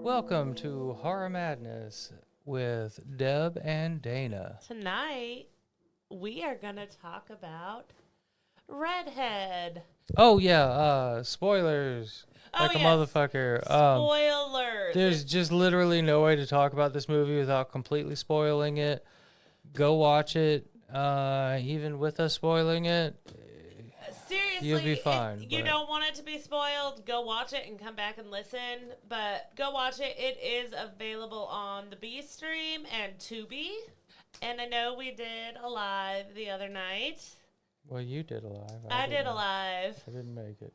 Welcome to Horror Madness with Deb and Dana. Tonight, we are going to talk about Redhead. Oh yeah, spoilers Oh, like a yes. motherfucker. Spoilers. There's just literally no way to talk about this movie without completely spoiling it. Go watch it, even with us spoiling it. You'll be Seriously, if fine. you don't want it to be spoiled, go watch it and come back and listen. But go watch it. It is available on the B Stream and Tubi. And I know we did a live the other night. Well, you did a live. I did a didn't. live. I didn't make it.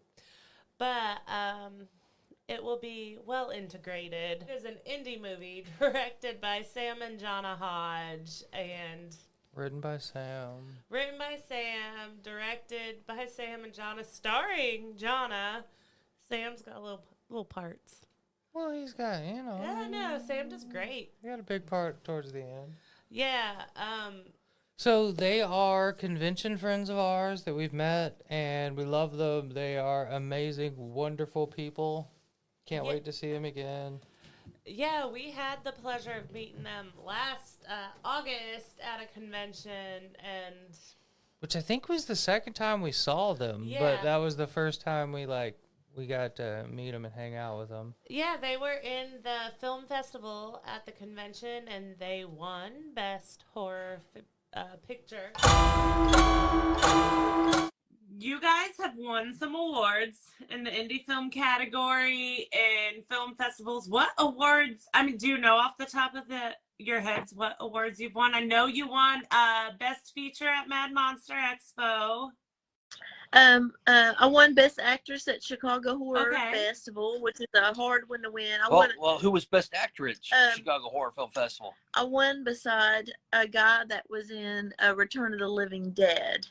But it will be well integrated. It is an indie movie directed by Sam and Johnna Hodge and Written by Sam. written by Sam, directed by Sam and Johnna, starring Johnna. Sam's got little parts. Well, he's got, Yeah, no, Sam does great. He got a big part towards the end. Yeah, So they are convention friends of ours that we've met, and we love them. They are amazing, wonderful people. Can't Yeah. wait to see them again. yeah, we had the pleasure of meeting them last August at a convention, and Which I think was the second time we saw them, Yeah. but that was the first time we got to meet them and hang out with them. yeah, they were in the film festival at the convention, and they won Best Horror Picture. You guys have won some awards in the indie film category and film festivals. What awards? I mean, do you know off the top of your heads what awards you've won? I know you won Best Feature at Mad Monster Expo. I won Best Actress at Chicago Horror Okay. Festival, which is a hard one to win. Well, who was Best Actor at Chicago Horror Film Festival? I won beside a guy that was in Return of the Living Dead.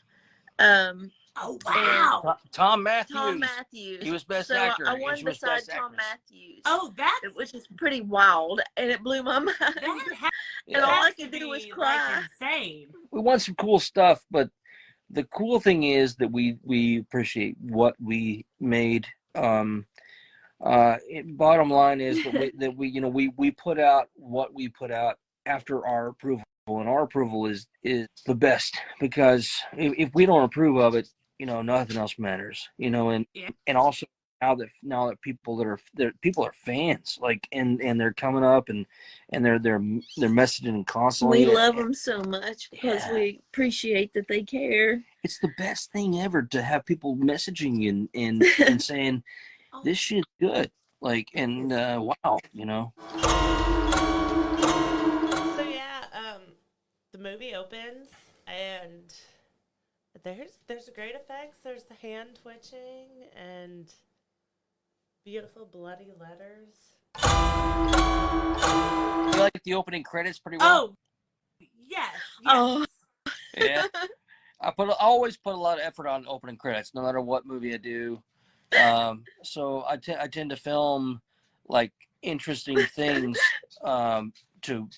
Oh, wow. Tom Matthews. Tom Matthews. He was Best So Actor. I and won she was beside Best Tom Actress. Matthews. Oh, which is pretty wild, and it blew my mind. Yeah. And all I has could to do was be, cry. like, insane. We won some cool stuff, but the cool thing is that we appreciate what we made. Bottom line is that we put out what we put out after our approval, and our approval is the best, because if we don't approve of it, nothing else matters. And Yeah. and also now that people are fans, like, and they're coming up and they're messaging constantly. We love them so much because Yeah. we appreciate that they care. It's the best thing ever to have people messaging you and saying this shit's good, like, and wow. So yeah, the movie opens and there's great effects. There's the hand twitching and beautiful bloody letters. You like the opening credits pretty well? Oh, yes. Oh. Yeah. I always put a lot of effort on opening credits, no matter what movie I do. So I tend to film like interesting things to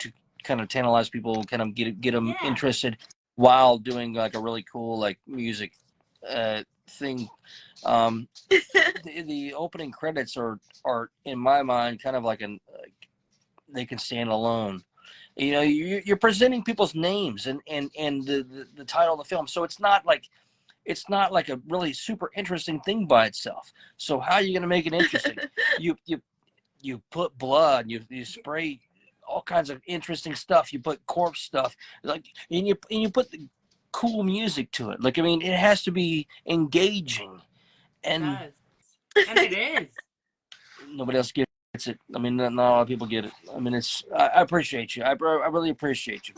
kind of tantalize people, kind of get them interested while doing like a really cool like music thing. The opening credits are in my mind kind of like they can stand alone. You're presenting people's names and the title of the film, so it's not like a really super interesting thing by itself. So how are you going to make it interesting? you put blood, you spray all kinds of interesting stuff. You put corpse stuff, like, and you put the cool music to it. Like, I mean, it has to be engaging, and It does. And it is. nobody else gets it. I mean, not a lot of people get it. I mean, I appreciate you. I really appreciate you.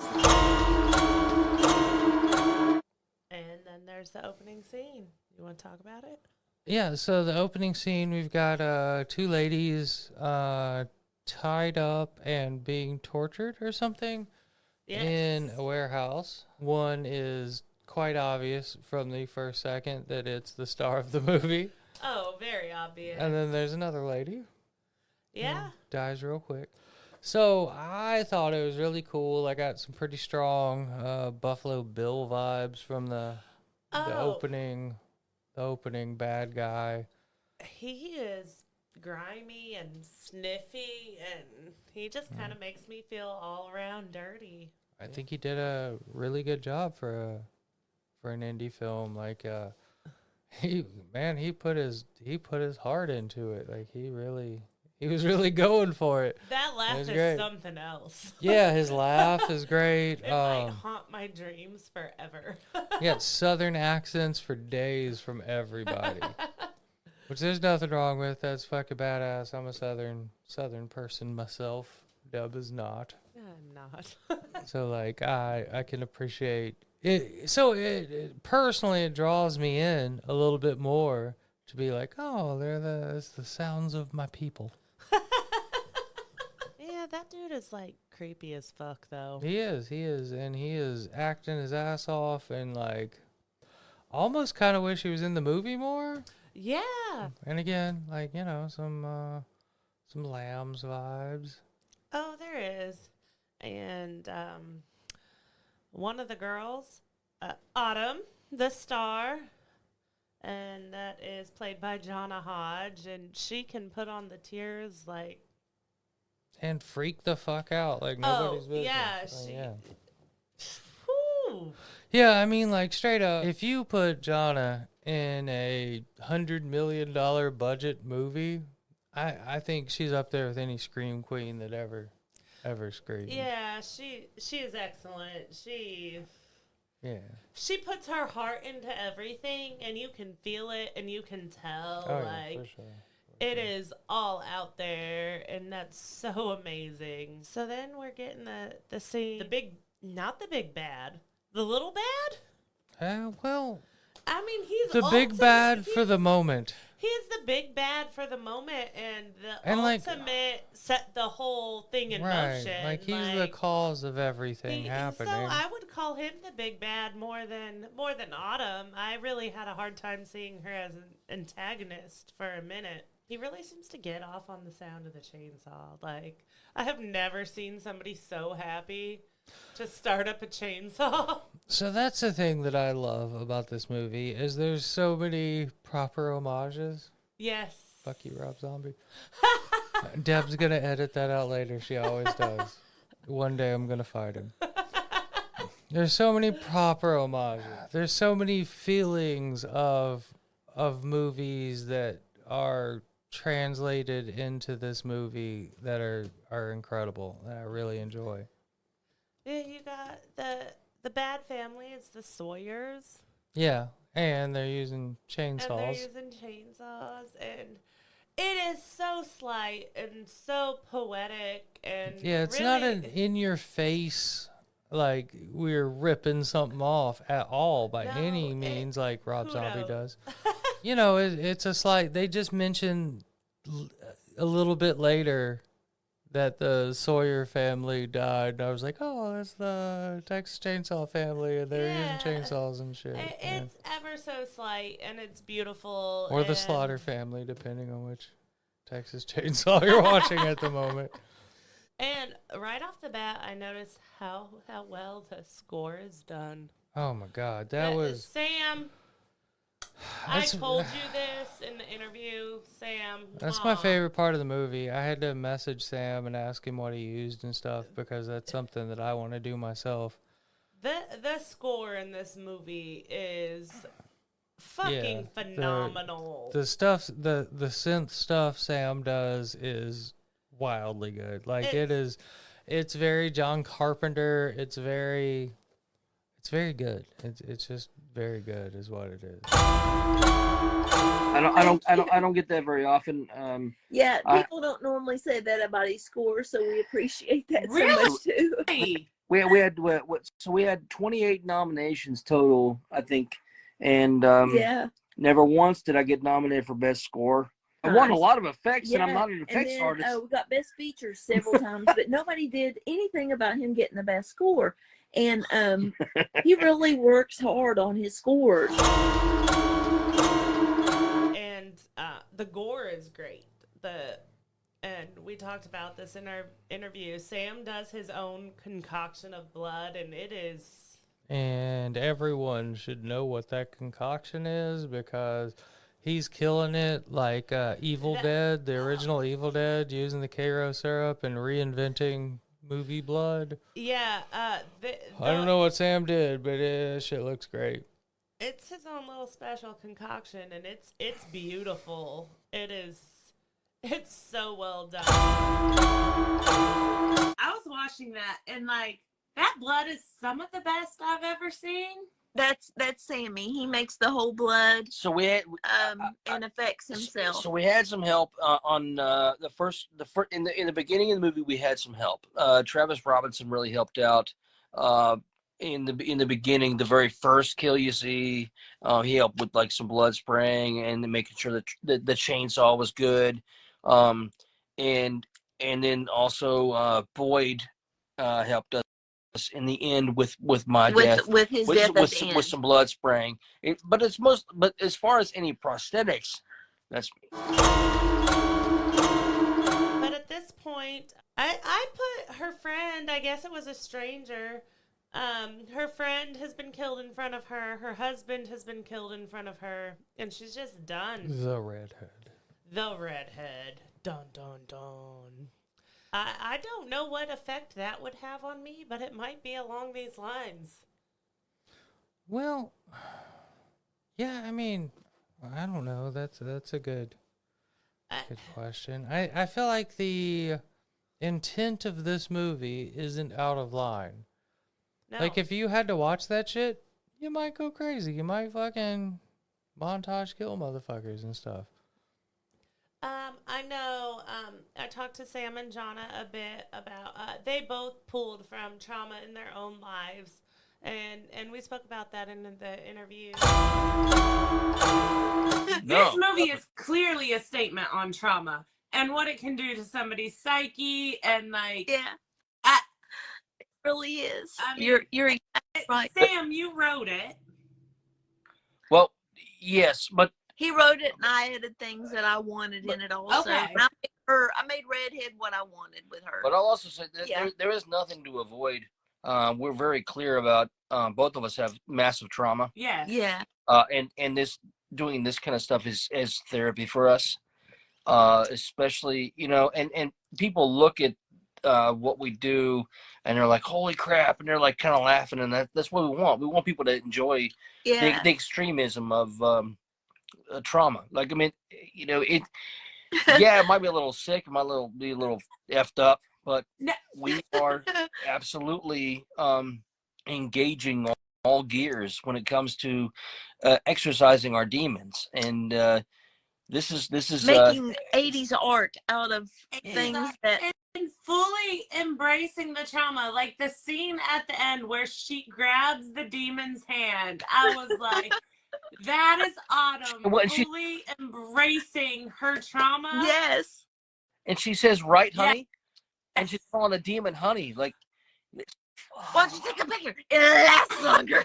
And then there's the opening scene. You want to talk about it? Yeah, so the opening scene, we've got two ladies tied up and being tortured or something in a warehouse. One is quite obvious from the first second that it's the star of the movie. Oh, very obvious. And then there's another lady. Yeah. Dies real quick. So I thought it was really cool. I got some pretty strong Buffalo Bill vibes from the opening bad guy. He is grimy and sniffy, and he just kind of makes me feel all around dirty. I think he did a really good job for an indie film. Like he put his heart into it. Like he was really going for it. That laugh is great. something else. Yeah, his laugh is great. It might haunt my dreams forever. Yeah, southern accents for days from everybody. Which there's nothing wrong with. That's fucking badass. I'm a southern person myself. Deb is not. I'm not. So like I can appreciate it. So it personally it draws me in a little bit more to be like, oh, it's the sounds of my people. Yeah, that dude is like creepy as fuck though. He is, and he is acting his ass off, and like almost kind of wish he was in the movie more. Yeah. And again, like some Lambs vibes. Oh, there is. And one of the girls, Autumn, the star, and that is played by Johnna Hodge, and she can put on the tears like. And freak the fuck out like nobody's business. Yeah, Whew. Yeah, I mean, like straight up, if you put Johnna in a $100 million budget movie, I think she's up there with any scream queen that ever screamed. Yeah, she is excellent. She puts her heart into everything, and you can feel it, and you can tell. Oh, like yeah, for sure. it is all out there, and that's so amazing. So then we're getting the scene, not the big bad, the little bad. Well, I mean, he's the big bad for the moment. He's the big bad for the moment, and the like, ultimate set the whole thing in right, motion. like he's the cause of everything happening. So I would call him the big bad more than Autumn. I really had a hard time seeing her as an antagonist for a minute. He really seems to get off on the sound of the chainsaw. Like, I have never seen somebody so happy to start up a chainsaw. So that's the thing that I love about this movie is there's so many proper homages. Yes. Fuck you, Rob Zombie. Deb's gonna edit that out later. She always does. One day I'm gonna fight him. There's so many proper homages. There's so many feelings of movies that are translated into this movie that are incredible, that I really enjoy. Yeah, you got the bad family. It's the Sawyers. Yeah, and they're using chainsaws. And they're using chainsaws, and it is so slight and so poetic, and yeah, it's really, not an in-your-face like we're ripping something off at all by any means, like Rob Zombie does. It's a slight. They just mentioned a little bit later that the Sawyer family died, and I was like, oh, that's the Texas Chainsaw family, and they're using chainsaws and shit. It's ever so slight, and it's beautiful. Or the Slaughter family, depending on which Texas Chainsaw you're watching at the moment. And right off the bat, I noticed how well the score is done. Oh my God, that was Sam. I told you this in the interview, Sam. That's my favorite part of the movie. I had to message Sam and ask him what he used and stuff because that's something that I want to do myself. The score in this movie is fucking phenomenal. The stuff, the synth stuff Sam does is wildly good. Like it's very John Carpenter. It's very good. It's just very good, is what it is. I don't get that very often. People don't normally say that about his score, so we appreciate that so much too. We had 28 nominations total, I think, and never once did I get nominated for best score. I won a lot of effects, and I'm not an effects artist. We got best features several times, but nobody did anything about him getting the best score. And he really works hard on his scores. And the gore is great. And we talked about this in our interview. Sam does his own concoction of blood, and it is. And everyone should know what that concoction is because he's killing it like Evil Dead, the original Evil Dead, using the Cairo syrup and reinventing movie blood. Yeah, I don't know what Sam did, but shit looks great. it's his own little special concoction, and it's beautiful. It's so well done. I was watching that, and like that blood is some of the best I've ever seen. That's Sammy. He makes the whole blood So we had and affects himself. So we had some help on the first in the beginning of the movie. We had some help. Travis Robinson really helped out in the beginning. The very first kill you see, he helped with like some blood spraying and making sure that the chainsaw was good. And then also Boyd helped us in the end with my death, with his death at the end. With some blood spraying. But as far as any prosthetics, that's me. But at this point, I put her friend, I guess it was a stranger. Her friend has been killed in front of her. Her husband has been killed in front of her, and she's just done. The redhead. Dun dun dun. I don't know what effect that would have on me, but it might be along these lines. Well, yeah, I mean, I don't know. That's a good question. I feel like the intent of this movie isn't out of line. No. Like, if you had to watch that shit, you might go crazy. You might fucking montage kill motherfuckers and stuff. I know, I talked to Sam and Johnna a bit about, they both pulled from trauma in their own lives, and we spoke about that in the interview. This movie is clearly a statement on trauma and what it can do to somebody's psyche, and like... Yeah. It really is. I mean, you're exactly right. Sam, you wrote it. Well, yes, but He wrote it, and I added things that I wanted in it also. Okay. And I made Redhead what I wanted with her. I'll also say that Yeah. there is nothing to avoid. We're very clear about both of us have massive trauma. Yes. Yeah. And doing this kind of stuff is therapy for us. Especially, and people look at what we do and they're like, holy crap, and they're like kind of laughing, and that's what we want. We want people to enjoy the extremism of trauma. Like, I mean, it it might be a little sick, it might be a little effed up, but we are absolutely engaging all gears when it comes to exercising our demons. And this is making 80s art out of things that... And fully embracing the trauma. Like the scene at the end where she grabs the demon's hand. I was like, that is Autumn fully embracing her trauma. Yes. And she says, right, honey? Yes. And she's calling a demon honey. Like, why don't you take a picture? It'll last longer.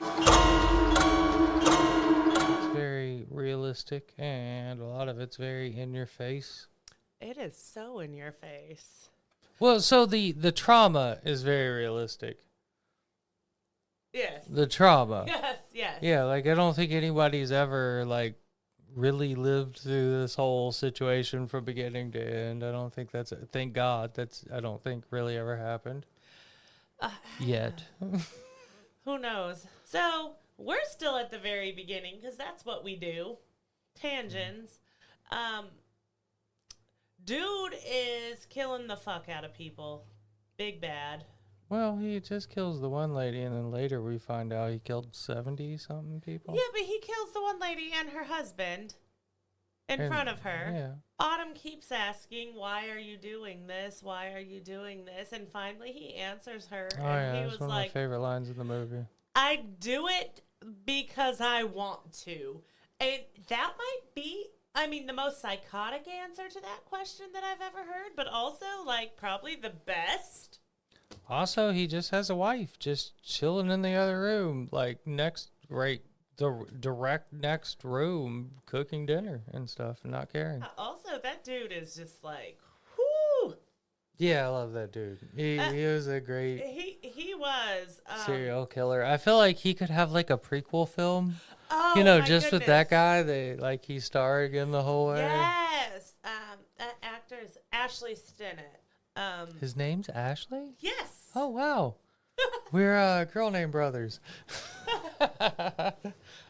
It's very realistic, and a lot of it's very in your face. It is so in your face. Well, so the trauma is very realistic. Yes. The trauma. Yes. Yeah, like, I don't think anybody's ever, like, really lived through this whole situation from beginning to end. I don't think thank God, I don't think really ever happened. Yet. Who knows? So, we're still at the very beginning, because that's what we do. Tangents. Dude is killing the fuck out of people. Big bad. Well, he just kills the one lady, and then later we find out he killed 70-something people. Yeah, but he kills the one lady and her husband in front of her. Yeah. Autumn keeps asking, why are you doing this? Why are you doing this? And finally he answers her. Oh, and yeah, he it's was one like, of my favorite lines in the movie. I do it because I want to. And that might be... I mean, the most psychotic answer to that question that I've ever heard, but also, like, probably the best. Also, he just has a wife just chilling in the other room, like, the direct next room, cooking dinner and stuff and not caring. Also, that dude is just like, whoo! Yeah, I love that dude. He was a great he was serial killer. I feel like he could have, like, a prequel film Oh, You know, my just with goodness. that guy, he's starring in the whole way. Yes. That actor is Ashley Stinnett. His name's Ashley? Yes. Oh, wow. We're girl named brothers.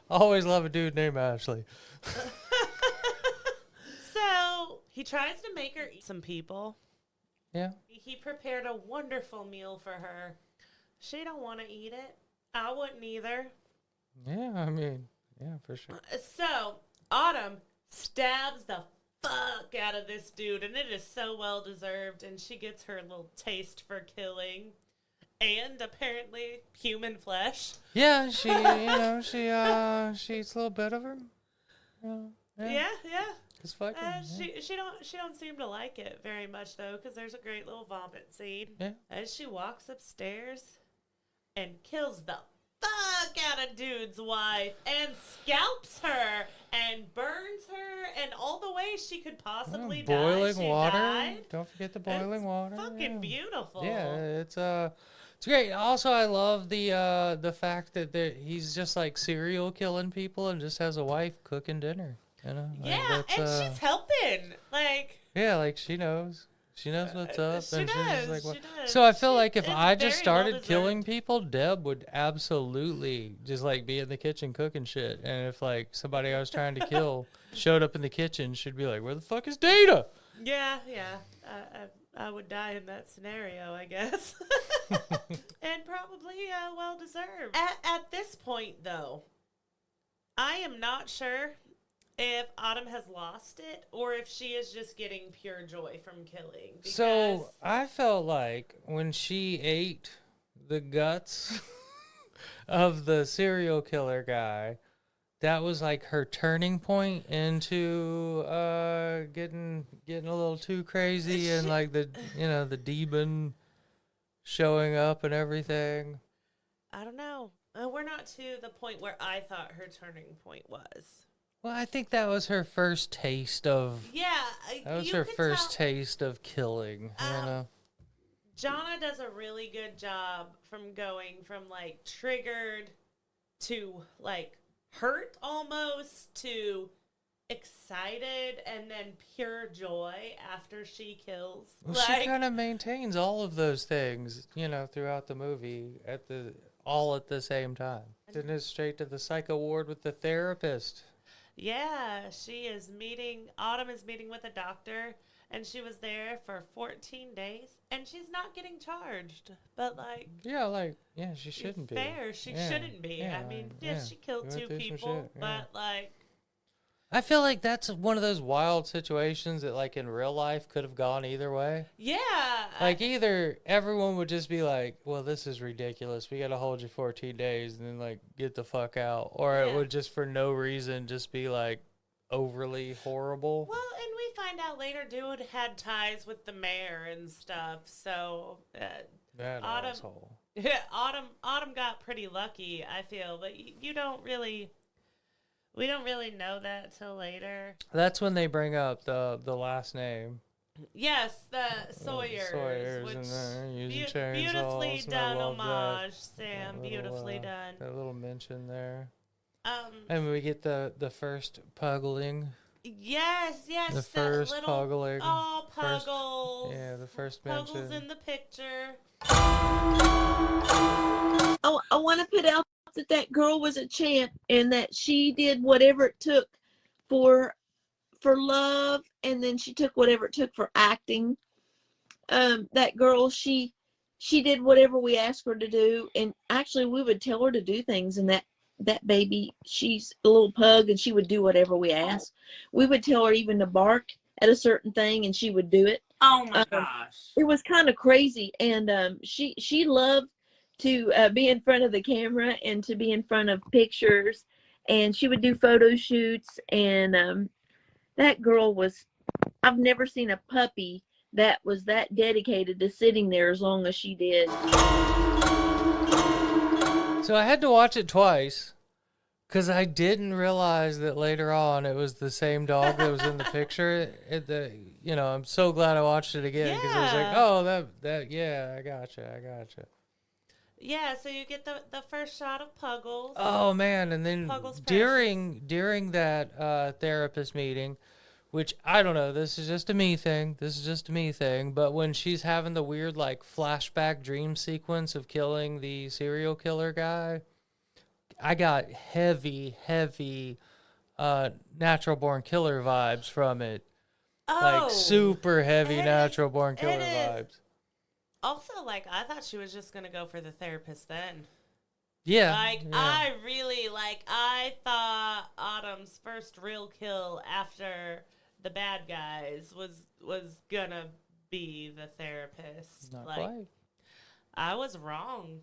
Always love a dude named Ashley. So he tries to make her eat some people. Yeah. He prepared a wonderful meal for her. She don't want to eat it. I wouldn't either. Yeah, I mean, yeah, for sure. So Autumn stabs the fuck out of this dude, and it is so well deserved. And she gets her little taste for killing, and apparently human flesh. Yeah, she eats a little bit of her. Yeah. It's fucking. She don't seem to like it very much though, because there's a great little vomit scene. Yeah. As she walks upstairs and kills the fuck out of dude's wife and scalps her and burns her and all the ways she could possibly die. Boiling She water. died. Don't forget the boiling water. Fucking beautiful. Yeah, it's great. Also, I love the fact that he's just like serial killing people and just has a wife cooking dinner. You know? Yeah, and she's helping. Like. Yeah, like she knows. She knows what's up. She and does. she's just like, She does. So I feel like if It's I just very well started killing deserved. people, Deb would absolutely just like be in the kitchen cooking shit. And if like somebody I was trying to kill showed up in the kitchen, she'd be like, "Where the fuck is Data?" Yeah. I would die in that scenario, I guess. And probably well deserved. At this point, though, I am not sure if Autumn has lost it or if she is just getting pure joy from killing. So I felt like when she ate the guts of the serial killer guy, that was like her turning point into getting a little too crazy and like the demon showing up and everything. I don't know. We're not to the point where I thought her turning point was. Well, I think that was her first taste of. Yeah, That was you her could first tell- taste of killing. You know. Johnna does a really good job from going from like triggered to like hurt almost to excited and then pure joy after she kills. Well, she kind of maintains all of those things, throughout the movie at the same time. Then it's straight to the psycho ward with the therapist. Yeah, Autumn is meeting with a doctor, and she was there for 14 days, and she's not getting charged. But, she shouldn't be. Fair, she shouldn't be. Yeah, I mean, yeah. she killed She 2 went through some people, shit, yeah. but, I feel like that's one of those wild situations that, like, in real life could have gone either way. yeah. Like, either everyone would just be like, well, this is ridiculous. We got to hold you 14 days and then, like, get the fuck out. Or it Yeah. would just, for no reason, just be, like, overly horrible. Well, and we find out later dude had ties with the mayor and stuff, so That Autumn- asshole. yeah, Autumn got pretty lucky, I feel, but we don't really know that till later. That's when they bring up the last name. Yes, the Sawyers, and which they're using chainsaws. beautifully and I done love homage, that Sam. little, Beautifully done. That little mention there. And we get the first puggling. yes, The that first little, puggling. Oh, First- Puggles. Yeah, the first Puggles mention. in the picture. I want to put out that girl was a champ and that she did whatever it took for love, and then she took whatever it took for acting. That girl, she did whatever we asked her to do, and actually we would tell her to do things, and that baby, she's a little pug, and she would do whatever we asked. We would tell her even to bark at a certain thing, and she would do it. Oh my gosh. It was kind of crazy, and she loved to be in front of the camera and to be in front of pictures, and she would do photo shoots, and that girl was, I've never seen a puppy that was that dedicated to sitting there as long as she did. So I had to watch it twice because I didn't realize that later on it was the same dog that was in the picture. I'm so glad I watched it again because I was like, Yeah. oh, that, yeah, I gotcha. Yeah, so you get the first shot of Puggles. Oh man, and then Puggles during that therapist meeting, which I don't know, this is just a me thing. But when she's having the weird like flashback dream sequence of killing the serial killer guy, I got heavy natural born killer vibes from it. Like super heavy natural born killer vibes. Also, like, I thought she was just going to go for the therapist then. Yeah. Like, yeah. I thought Autumn's first real kill after the bad guys was going to be the therapist. Not like, quite. I was wrong.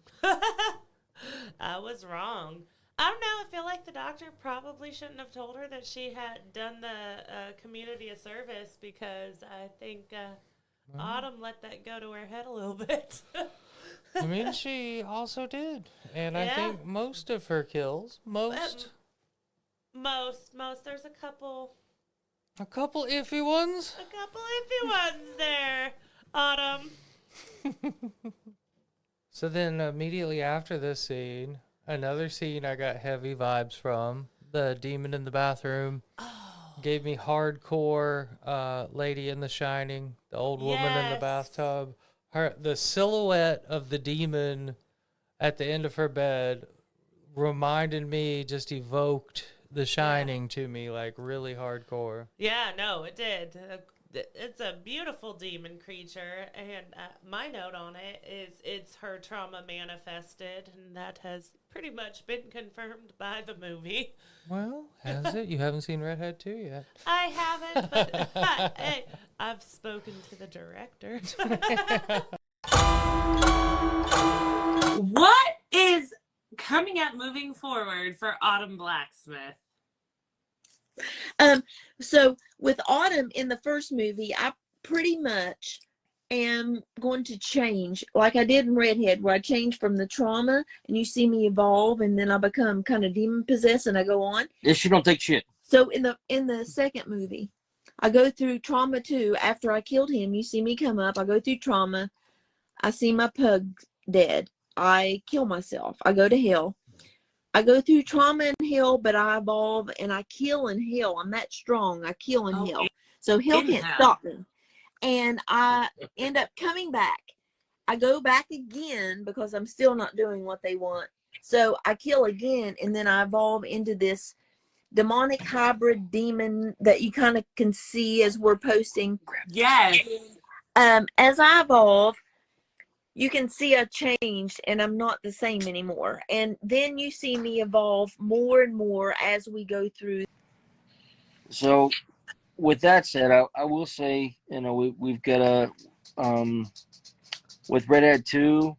I was wrong. I don't know. I feel like the doctor probably shouldn't have told her that she had done the community a service, because I think Autumn let that go to her head a little bit. I mean, she also did. And I Yeah. think most of her kills, most, there's a couple iffy ones. iffy ones there, Autumn. So then immediately after this scene, another scene I got heavy vibes from, the demon in the bathroom. Gave me hardcore Lady in the Shining, the old woman in the bathtub. The silhouette of the demon at the end of her bed reminded me, just evoked The Shining to me, like really hardcore. Yeah, no, it did. It's a beautiful demon creature, and my note on it is it's her trauma manifested, and that has pretty much been confirmed by the movie. Well, has it? You haven't seen Redhead 2 yet. I haven't, but hey, I've spoken to the director. What is coming up moving forward for Autumn Blacksmith? So with Autumn in the first movie, I pretty much am going to change, like I did in Redhead, where I change from the trauma and you see me evolve, and then I become kind of demon possessed and I go on. Yeah, she don't take shit. So in the second movie, I go through trauma too. After I killed him, you see me come up. I go through trauma. I see my pug dead. I kill myself. I go to hell. I go through trauma in hell, but I evolve and I kill in hell. I'm that strong. I kill in hell. So hell can't stop me. And I end up coming back. I go back again because I'm still not doing what they want. So I kill again, and then I evolve into this demonic hybrid demon that you kind of can see as we're posting. Yes. As I evolve, you can see I changed and I'm not the same anymore. And then you see me evolve more and more as we go through. So with that said, I will say, we've got with Redhead 2,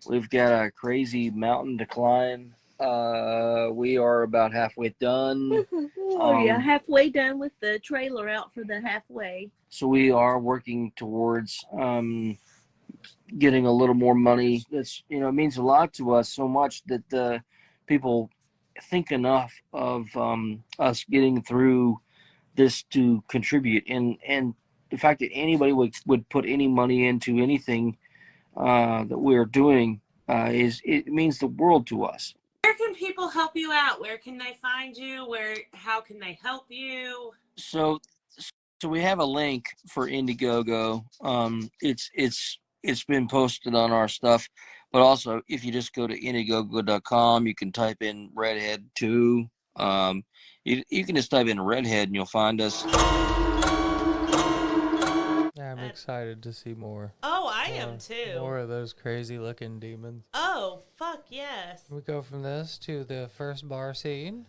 we've got a crazy mountain to climb. We are about halfway done. Halfway done with the trailer out for the halfway. So we are working towards getting a little more money. That's it means a lot to us, so much that people think enough of us getting through this to contribute, and the fact that anybody would put any money into anything that we're doing it means the world to us. Where can people help you out? Where can they find you? How can they help you? So we have a link for Indiegogo. It's been posted on our stuff, but also if you just go to Indiegogo.com, you can type in Redhead 2. You can just type in Redhead and you'll find us. I'm excited to see more. Oh, I am too. More of those crazy looking demons. Oh, fuck yes. We go from this to the first bar scene.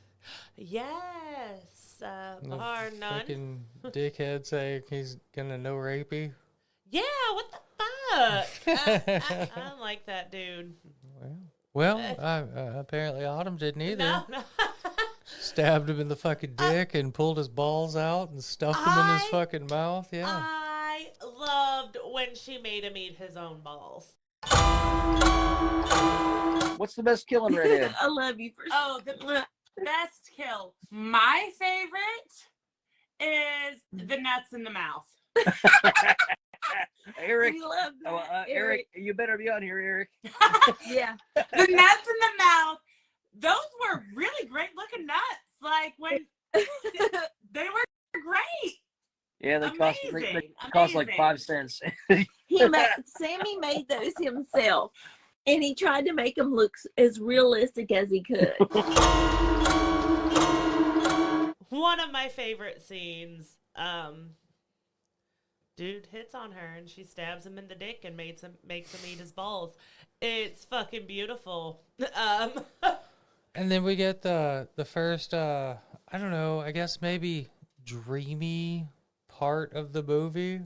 Yes. Bar none. Fucking dickhead saying he's gonna no rapey. Yeah, what the fuck? I don't like that dude. Well, apparently Autumn didn't either. No. Stabbed him in the fucking dick and pulled his balls out and stuffed them in his fucking mouth. Yeah. I loved when she made him eat his own balls. What's the best kill in Redhead? I love you for the best kill. My favorite is the nuts in the mouth. Eric. We love that. Eric, you better be on here, Eric. Yeah. The nuts in the mouth. Those were really great looking nuts. Like when they were great. Yeah, they Amazing. cost like 5 cents. Sammy made those himself, and he tried to make them look as realistic as he could. One of my favorite scenes, dude hits on her and she stabs him in the dick and makes him eat his balls. It's fucking beautiful. And then we get the first, I don't know, I guess maybe dreamy part of the movie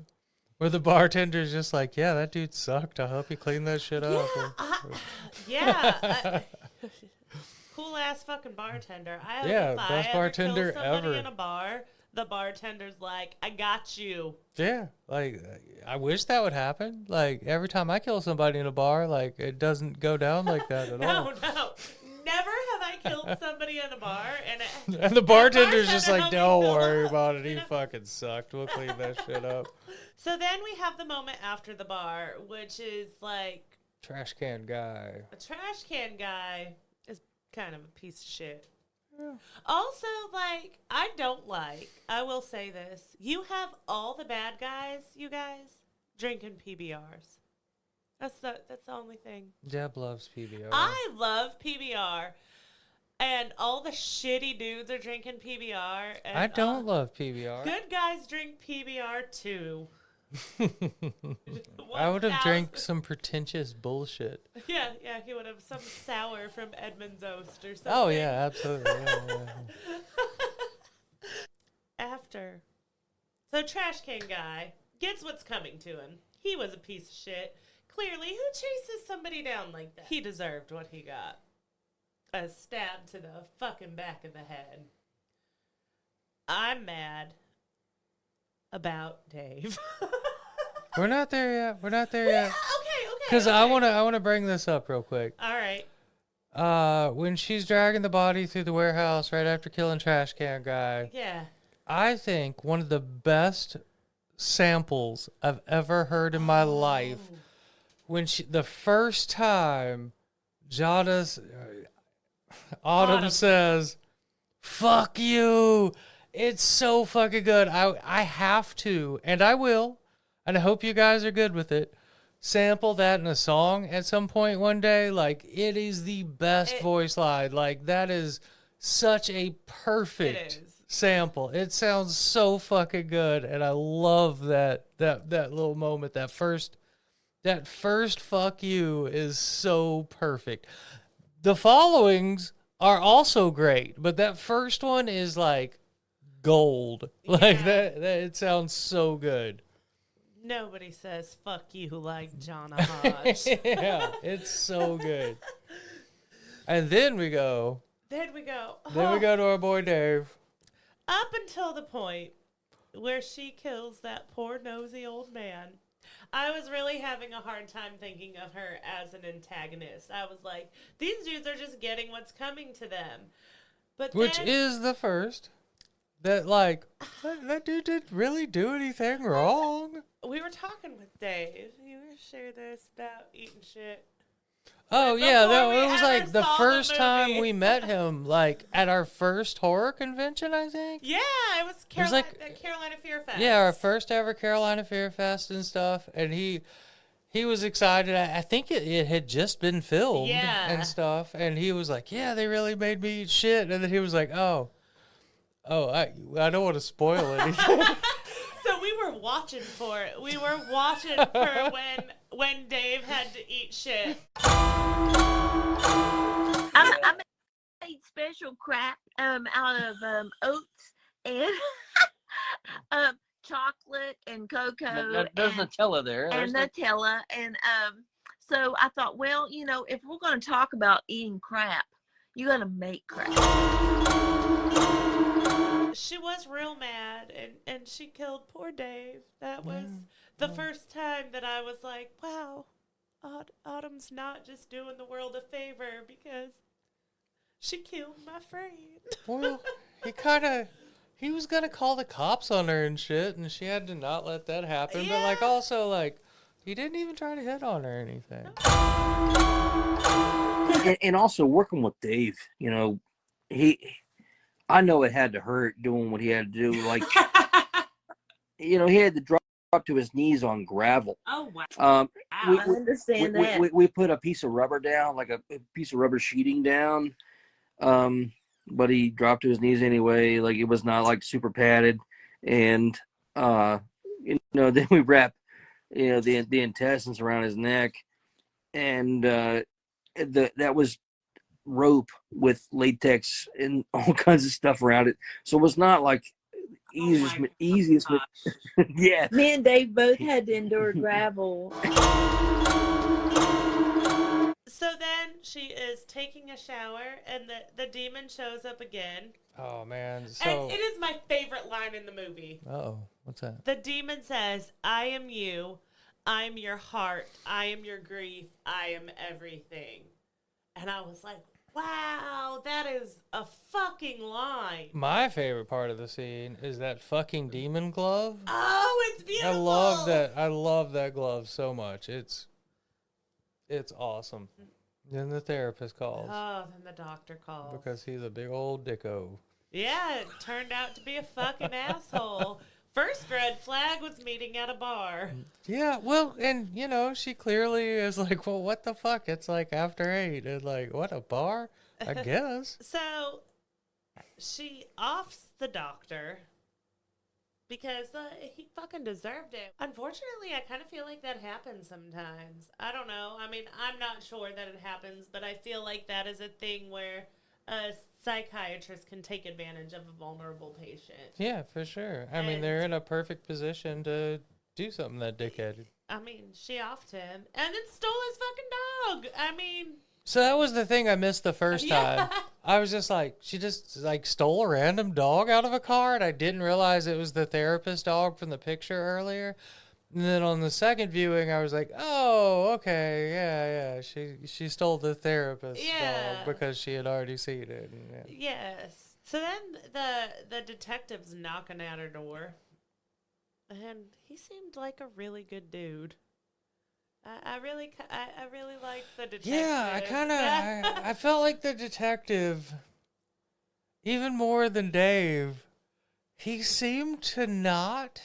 where the bartender's just like, yeah, that dude sucked. I hope he cleaned that shit up. Cool ass fucking bartender. I hope Yeah, if I best ever bartender kill somebody ever. in a bar, the bartender's like, I got you. Yeah, like, I wish that would happen. Like, every time I kill somebody in a bar, like, it doesn't go down like that at all. No. Never have I killed somebody in a bar And the bartender's just like, helped me don't fill worry up, about it. you He know? fucking sucked. We'll clean that shit up. So then we have the moment after the bar, which is like, Trash can guy. a trash can guy is kind of a piece of shit. Yeah. Also, like, I will say this. You have all the bad guys, you guys, drinking PBRs. That's the only thing. Deb loves PBR. I love PBR. And all the shitty dudes are drinking PBR. And I don't love PBR. Good guys drink PBR too. I would have 1000. drank some pretentious bullshit. Yeah, he would have some sour from Edmund's Oast or something. Oh, yeah, absolutely. Yeah. After. So trash can guy gets what's coming to him. He was a piece of shit. Clearly, who chases somebody down like that? He deserved what he got. A stab to the fucking back of the head. I'm mad about Dave. We're not there yet. Okay. Because I want to bring this up real quick. All right. When she's dragging the body through the warehouse right after killing trash can guy, Yeah. I think one of the best samples I've ever heard in my life, when the first time Autumn says, "Fuck you." It's so fucking good. I have to, and I will, and I hope you guys are good with it. Sample that in a song at some point one day. Like, it is the best voice line. Like, that is such a perfect sample. It sounds so fucking good, and I love that little moment. That first fuck you is so perfect. The followings are also great, but that first one is like gold. Like that it sounds so good. Nobody says fuck you like Johnna Hodge. Yeah, it's so good. And then we go to our boy Dave. Up until the point where she kills that poor nosy old man, I was really having a hard time thinking of her as an antagonist. I was like, these dudes are just getting what's coming to them. Which is the first that, like, that dude didn't really do anything wrong. We were talking with Dave. You were sharing this about eating shit. Oh, yeah, it was like the saw first the time movie. we met him, like, at our first horror convention, I think. Yeah, it was Carolina Fear Fest. Yeah, our first ever Carolina Fear Fest and stuff, and he was excited. I think it had just been filmed and stuff, and he was like, yeah, they really made me eat shit, and then he was like, I don't want to spoil anything. So we were watching for it. We were watching for when Dave had to eat shit. I made special crap out of oats and chocolate and cocoa. There's Nutella there. And Nutella. And so I thought, well, if we're going to talk about eating crap, you got to make crap. She was real mad, and she killed poor Dave. That was the first time that I was like, wow, Autumn's not just doing the world a favor because she killed my friend. Well, he was going to call the cops on her and shit, and she had to not let that happen. Yeah. But, like, also, like, He didn't even try to hit on her or anything. And also working with Dave, you know, I know it had to hurt doing what he had to do. Like, you know, he had to drop to his knees on gravel. Oh, wow. I understand that. We put a piece of rubber down, like a piece of rubber sheeting down. But he dropped to his knees anyway. Like, it was not like super padded. And, you know, then we wrap, you know, the intestines around his neck. And, that was rope with latex and all kinds of stuff around it. So it was not like easiest. Yeah. Me and Dave both had to endure gravel. So then she is taking a shower, and the demon shows up again. Oh, man. And it is my favorite line in the movie. Uh-oh. What's that? The demon says, I am you. I am your heart. I am your grief. I am everything. And I was like, wow, that is a fucking line. My favorite part of the scene is that fucking demon glove. Oh, it's beautiful. I love that glove so much. It's awesome. Then the therapist calls. Oh, then the doctor calls. Because he's a big old dicko. Yeah, it turned out to be a fucking asshole. First red flag was meeting at a bar. Yeah, well, and, you know, she clearly is like, well, what the fuck? It's like after 8. And like, what, a bar? I guess. So she offs the doctor because he fucking deserved it. Unfortunately, I kind of feel like that happens sometimes. I don't know. I mean, I'm not sure that it happens, but I feel like that is a thing where a psychiatrist can take advantage of a vulnerable patient. Yeah, for sure. I mean, they're in a perfect position to do something that dickheaded. I mean, she offed him and then stole his fucking dog. I mean... So that was the thing I missed the first time. I was just like, she just like stole a random dog out of a car, and I didn't realize it was the therapist dog from the picture earlier. And then on the second viewing, I was like, oh, okay, yeah. She stole the therapist dog because she had already seen it. And, Yes. So then the detective's knocking at her door, and he seemed like a really good dude. I really like the detective. Yeah, I felt like the detective, even more than Dave, he seemed to not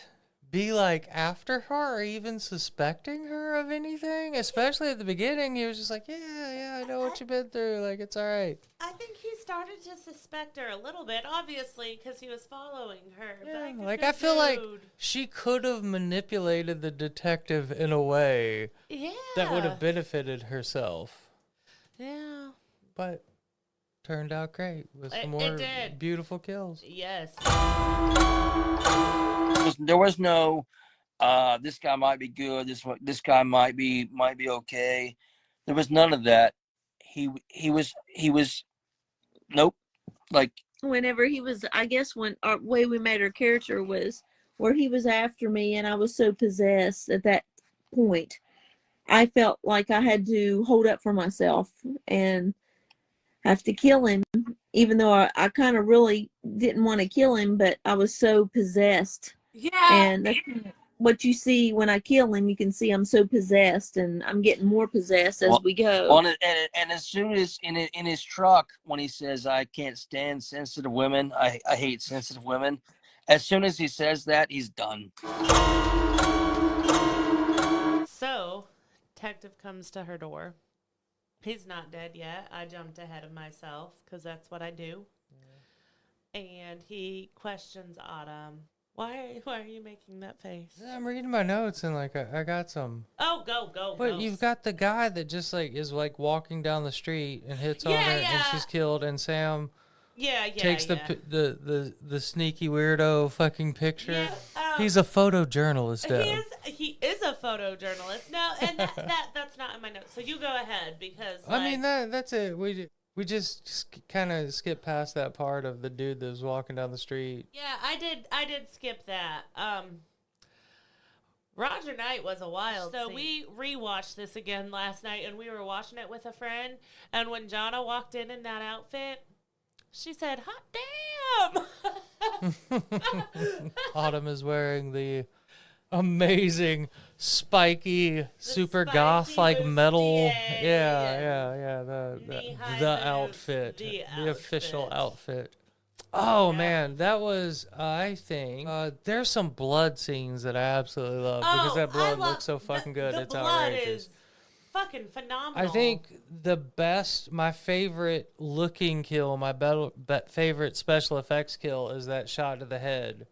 be like after her or even suspecting her of anything. Especially at the beginning, he was just like, yeah, I know what you've been through. Like, it's all right. I think he started to suspect her a little bit, obviously, because he was following her. Yeah, but like I feel like she could have manipulated the detective in a way that would have benefited herself. Yeah. But turned out great with some more beautiful kills. Yes. There was no, this guy might be good. This guy might be okay. There was none of that. He was nope. Like whenever he was, I guess when our way we made our character was where he was after me, and I was so possessed at that point, I felt like I had to hold up for myself and have to kill him, even though I kind of really didn't want to kill him, but I was so possessed. Yeah. And that's what you see when I kill him. You can see I'm so possessed, and I'm getting more possessed as we go. And as soon as in his truck, when he says, I can't stand sensitive women, I hate sensitive women, as soon as he says that, he's done. So, detective comes to her door. He's not dead yet. I jumped ahead of myself because that's what I do. Yeah. And he questions Autumn. Why are you making that face? I'm reading my notes and like I got some. Oh, go. But you've got the guy that just like is like walking down the street and hits on her and she's killed, and Sam takes the sneaky weirdo fucking picture. Yeah, he's a photojournalist. He is a photojournalist. No, and that's not in my notes. So you go ahead because I mean that's it. We just kind of skipped past that part of the dude that was walking down the street. Yeah, I did skip that. Roger Knight was a wild scene. We rewatched this again last night, and we were watching it with a friend, and when Johnna walked in that outfit, she said, hot damn! Autumn is wearing the amazing, spiky, super spiky goth like metal. bustier, Yeah. Knee-high The boots, outfit, the the official outfit. outfit. Oh Yeah. man, that was I think there's some blood scenes that I absolutely love because that blood looks so fucking good. The It's blood outrageous. is fucking phenomenal. I think my favorite looking kill, favorite special effects kill is that shot to the head.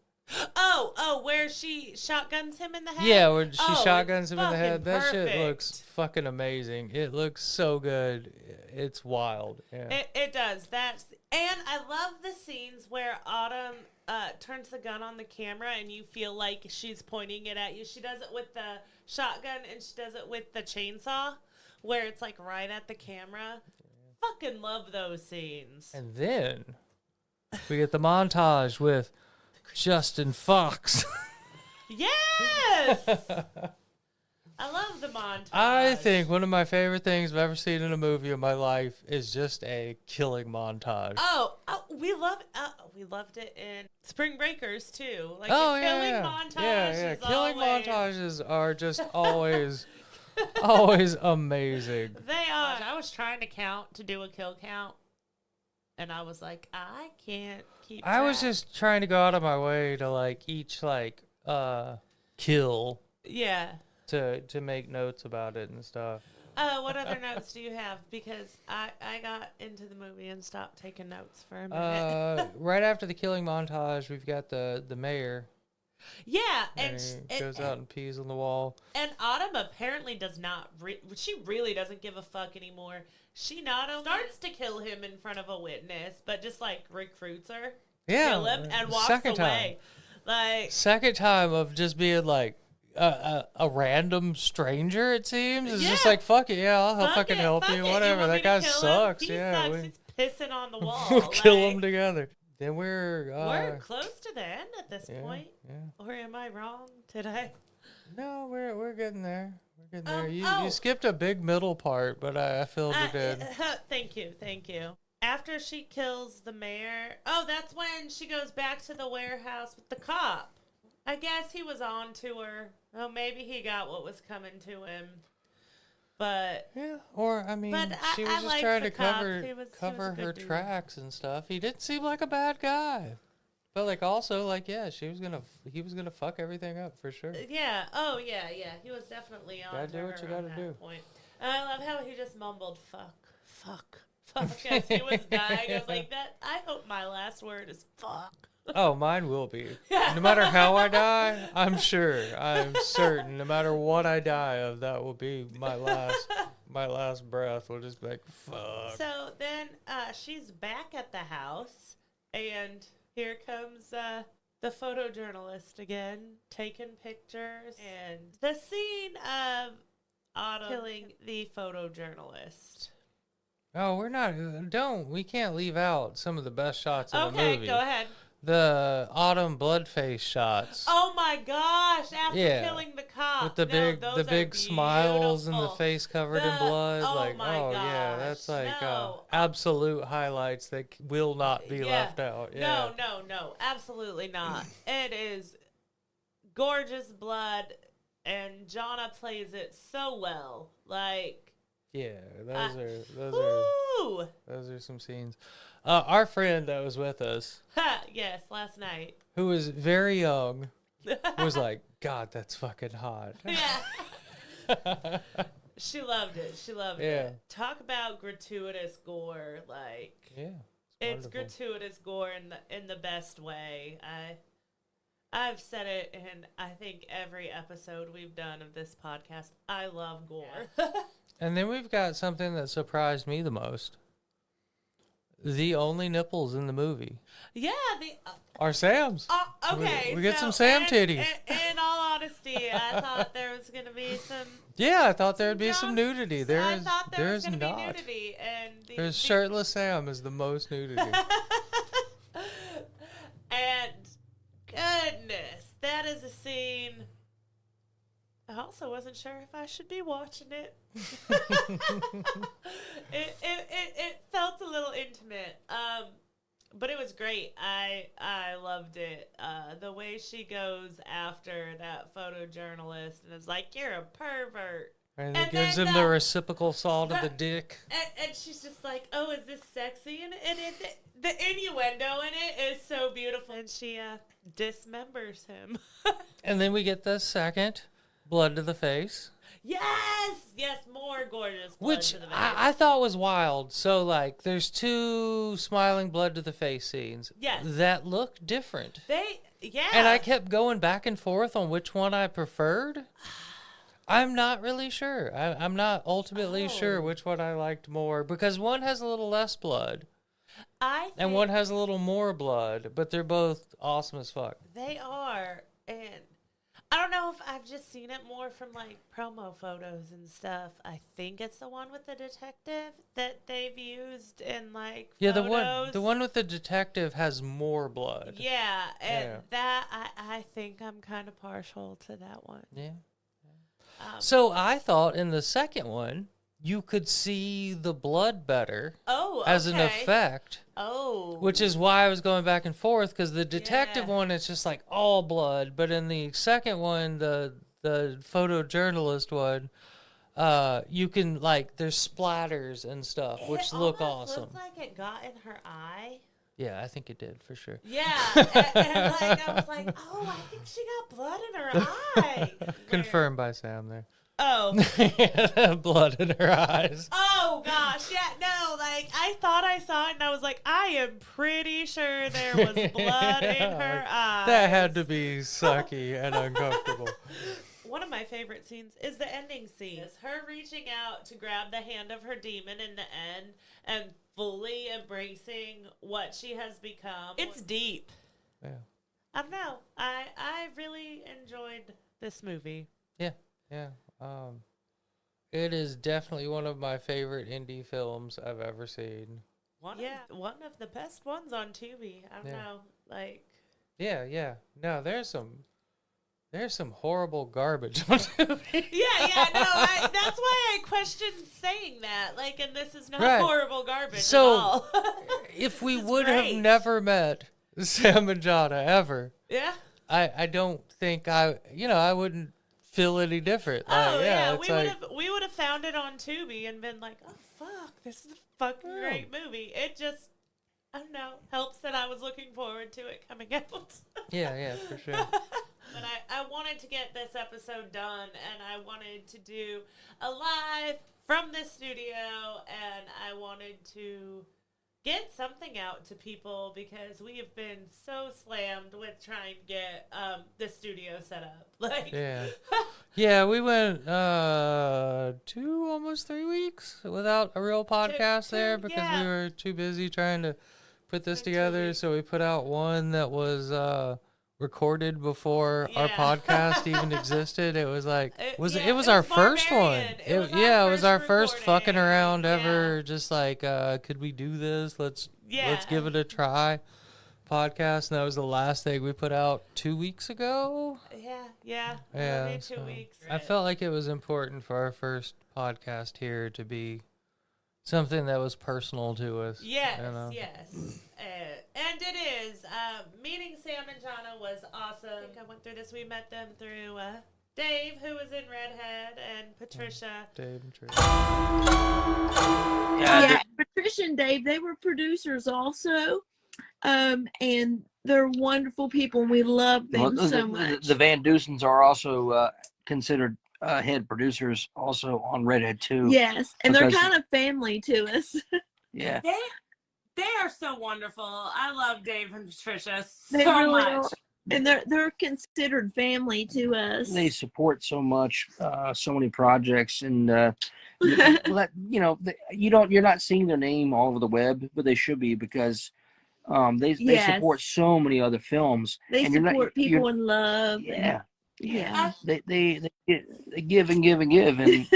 Where she shotguns him in the head? Yeah, where she Oh, shotguns him in the fucking head. That shit perfect. looks fucking amazing. It looks so good. It's wild. Yeah. It does. And I love the scenes where Autumn turns the gun on the camera and you feel like she's pointing it at you. She does it with the shotgun and she does it with the chainsaw, where it's like right at the camera. Fucking love those scenes. And then we get the montage with Justin Fox. Yes! I love the montage. I think one of my favorite things I've ever seen in a movie in my life is just a killing montage. We loved it in Spring Breakers too. Like Oh, the killing montage. Yeah. Is Killing always, montages are just always amazing. They are. I was trying to count to do a kill count, and I was like, I can't keep track. I was just trying to go out of my way to like each kill Yeah. to make notes about it and stuff. What other notes do you have? Because I got into the movie and stopped taking notes for a minute. Right after the killing montage, we've got the mayor. Yeah, And he goes out and pees on the wall. And Autumn apparently does not. She really doesn't give a fuck anymore. She not only starts to kill him in front of a witness, but just like recruits her, Yeah, kill him, and walks second away. Like second time of just being like a random stranger. It seems it's just Yeah. like fuck it, yeah, I'll fucking it, help fuck you, it. whatever. want That me to guy kill him? sucks. He Yeah, sucks. He's pissing on the wall. we'll kill Like, them together. Then we're close to the end at this point. Yeah. Or am I wrong today? No, we're getting there. We're getting there. Oh. You skipped a big middle part, but I filled it in. Thank you. After she kills the mayor, that's when she goes back to the warehouse with the cop. I guess he was on to her. Oh, maybe he got what was coming to him. But Yeah, or I mean, But she I was just liked trying the to cop. cover He was a cover good her dude. tracks and stuff. He didn't seem like a bad guy, but like also like yeah, he was gonna fuck everything up for sure. yeah, yeah. He was definitely on. Gotta to do what her you on gotta that do. Point. I love how he just mumbled fuck as he was dying. I was like, I hope my last word is fuck. Oh, mine will be. No matter how I die, I'm certain. No matter what I die of, that will be my last breath. Will just be like fuck. So then she's back at the house, and here comes the photojournalist again, taking pictures. And the scene of Autumn killing the photojournalist. Oh, we can't leave out some of the best shots of the movie. Okay, go ahead. The Autumn bloodface shots. Oh my gosh! After Yeah. killing the cop, With the big smiles and the beautiful. face covered in blood. Oh like, my oh yeah, gosh, that's like no. absolute highlights that will not be Yeah. left out. Yeah. No, absolutely not. It is gorgeous blood, and Johnna plays it so well. Like, Yeah, ooh, those are some scenes. Our friend that was with us, yes, last night. who was very young, was like, God, that's fucking hot. Yeah. She loved it. Yeah. it. Talk about gratuitous gore. Like, Yeah. it's wonderful. gratuitous gore in the best way. I've said it in I think every episode we've done of this podcast. I love gore. And then we've got something that surprised me the most. The only nipples in the movie Yeah, are Sam's. okay. We get some Sam titties. In all honesty, I thought there was gonna be some. Yeah, I thought there'd be some jokes. nudity. I thought there was There's gonna not. be nudity, and There's shirtless Sam is the most nudity. And goodness, that is a scene. I also wasn't sure if I should be watching it. It felt a little intimate. But it was great. I loved it. The way she goes after that photojournalist and is like, "You're a pervert." And it gives him the reciprocal salt of the dick. And she's just like, "Oh, is this sexy?" And the innuendo in it is so beautiful. And she dismembers him. And then we get the second blood to the face. Yes, more gorgeous blood Which to the face. I thought was wild. So, like, there's 2 smiling blood to the face scenes. Yes. That look different. Yeah. And I kept going back and forth on which one I preferred. I'm not really sure. I'm not ultimately sure which one I liked more. Because one has a little less blood. And one has a little more blood. But they're both awesome as fuck. They are. And I don't know if I've just seen it more from like promo photos and stuff. I think it's the one with the detective that they've used in like photos. the one with the detective has more blood. Yeah, and that I think I'm kind of partial to that one. Yeah. So I thought in the second one you could see the blood better. Oh, okay. As an effect. Oh. Which is why I was going back and forth, because the detective one is just like all blood, but in the second one, the photojournalist one, you can like there's splatters and stuff, which look awesome. It looks like it got in her eye. Yeah, I think it did for sure. Yeah, and like I was like, oh, I think she got blood in her eye. Confirmed by Sam there. Oh. Blood in her eyes. Oh, gosh. Yeah, no, like, I thought I saw it, and I was like, I am pretty sure there was blood in her eyes. That had to be sucky and uncomfortable. One of my favorite scenes is the ending scene. It's her reaching out to grab the hand of her demon in the end and fully embracing what she has become. It's deep. Yeah. I don't know. I really enjoyed this movie. Yeah. It is definitely one of my favorite indie films I've ever seen. One of the best ones on Tubi. I don't know, like. Yeah. No, there's some horrible garbage on Tubi. No, that's why I questioned saying that. Like, and this is not horrible garbage at all. If we would have never met Sam and Johnna ever, I don't think I wouldn't feel any different. We would have found it on Tubi and been like, oh fuck, this is a fucking great movie. It just, I don't know, helps that I was looking forward to it coming out. Yeah, for sure. But I wanted to get this episode done, and I wanted to do a live from the studio, and I wanted to get something out to people because we have been so slammed with trying to get the studio set up. Like, yeah, we went 2, almost 3 weeks without a real podcast there because we were too busy trying to put this together. So we put out one that was recorded before our podcast even existed. It was like it was our first one. It was our first fucking around ever. Just like could we do this? Let's give it a try. Podcast, and that was the last thing we put out 2 weeks ago. Maybe 2 weeks. I felt like it was important for our first podcast here to be something that was personal to us. Yes. And it is. Meeting Sam and Johnna was awesome. I think I went through this. We met them through Dave, who was in Redhead, and Patricia. Dave and Trish. Patricia and Dave, they were producers also. And they're wonderful people, and we love them so much. The Van Dusens are also considered head producers also on Redhead too. Yes, and they're kind of family to us. Yeah. They are so wonderful. I love Dave and Patricia They so really much. are. And they're considered family to us. They support so much, so many projects, and you're not seeing their name all over the web, but they should be because they support so many other films. They support people in love. Yeah. They give and give and give, and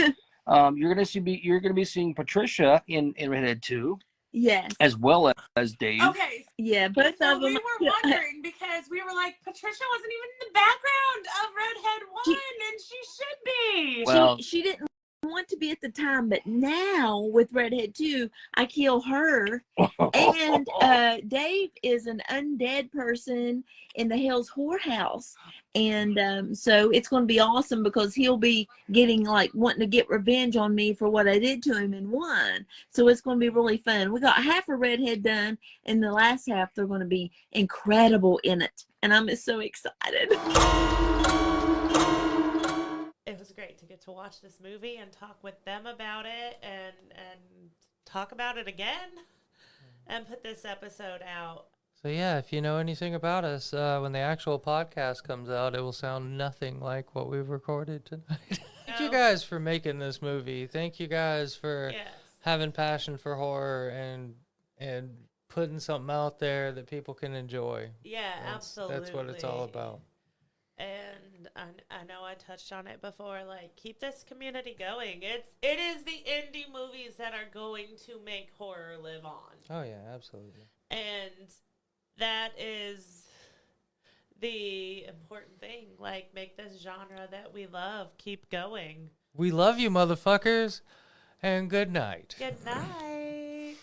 you're gonna be seeing Patricia in Redhead 2. Yes. As well as Dave. Okay. Yeah, both of them. We were wondering because we were like, Patricia wasn't even in the background of Redhead 1, and she should be. Well, she didn't want to be at the time, but now with Redhead 2, I kill her. And Dave is an undead person in the Hell's Whorehouse. And so it's going to be awesome because he'll be getting wanting to get revenge on me for what I did to him in 1. So it's going to be really fun. We got half a Redhead done, and the last half they're going to be incredible in it. And I'm just so excited. It was great to get to watch this movie and talk with them about it and talk about it again and put this episode out. So yeah, if you know anything about us, when the actual podcast comes out, it will sound nothing like what we've recorded tonight. Thank you guys for making this movie. Thank you guys for having passion for horror and putting something out there that people can enjoy. Yeah, absolutely. That's what it's all about. And I know I touched on it before, keep this community going. It is the indie movies that are going to make horror live on. Oh yeah, absolutely. And that is the important thing. Make this genre that we love keep going. We love you, motherfuckers, and good night. Good night.